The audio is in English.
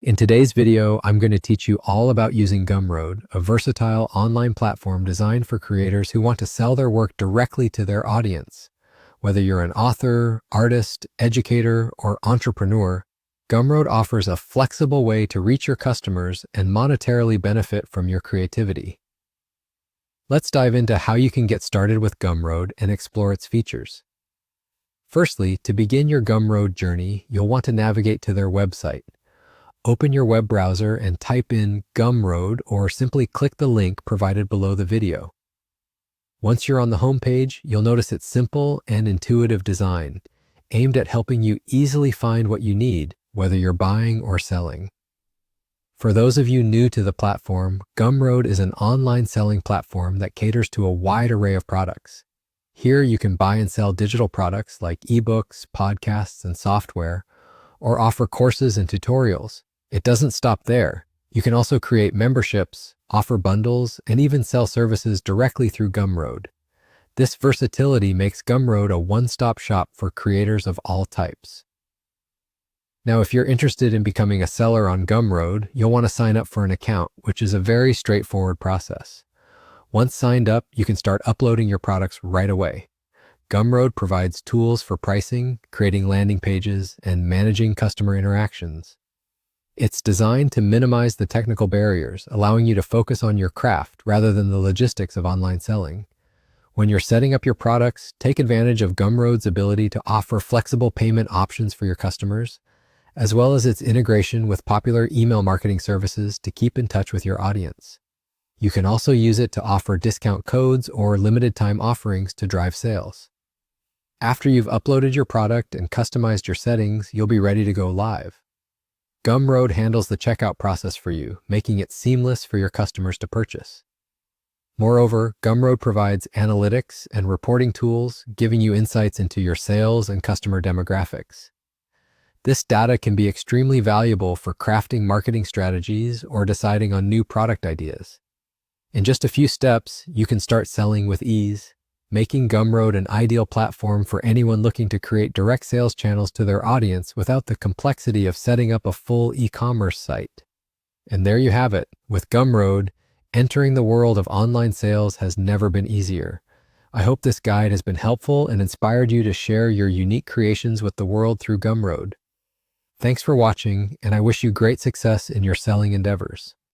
In today's video, I'm going to teach you all about using Gumroad, a versatile online platform designed for creators who want to sell their work directly to their audience. Whether you're an author, artist, educator, or entrepreneur, Gumroad offers a flexible way to reach your customers and monetarily benefit from your creativity. Let's dive into how you can get started with Gumroad and explore its features. Firstly, to begin your Gumroad journey, you'll want to navigate to their website. Open your web browser and type in Gumroad or simply click the link provided below the video. Once you're on the home page, you'll notice its simple and intuitive design, aimed at helping you easily find what you need, whether you're buying or selling. For those of you new to the platform, Gumroad is an online selling platform that caters to a wide array of products. Here you can buy and sell digital products like ebooks, podcasts, and software, or offer courses and tutorials. It doesn't stop there. You can also create memberships, offer bundles, and even sell services directly through Gumroad. This versatility makes Gumroad a one-stop shop for creators of all types. Now, if you're interested in becoming a seller on Gumroad, you'll want to sign up for an account, which is a very straightforward process. Once signed up, you can start uploading your products right away. Gumroad provides tools for pricing, creating landing pages, and managing customer interactions. It's designed to minimize the technical barriers, allowing you to focus on your craft rather than the logistics of online selling. When you're setting up your products, take advantage of Gumroad's ability to offer flexible payment options for your customers, as well as its integration with popular email marketing services to keep in touch with your audience. You can also use it to offer discount codes or limited time offerings to drive sales. After you've uploaded your product and customized your settings, you'll be ready to go live. Gumroad handles the checkout process for you, making it seamless for your customers to purchase. Moreover, Gumroad provides analytics and reporting tools, giving you insights into your sales and customer demographics. This data can be extremely valuable for crafting marketing strategies or deciding on new product ideas. In just a few steps, you can start selling with ease, making Gumroad an ideal platform for anyone looking to create direct sales channels to their audience without the complexity of setting up a full e-commerce site. And there you have it. With Gumroad, entering the world of online sales has never been easier. I hope this guide has been helpful and inspired you to share your unique creations with the world through Gumroad. Thanks for watching, and I wish you great success in your selling endeavors.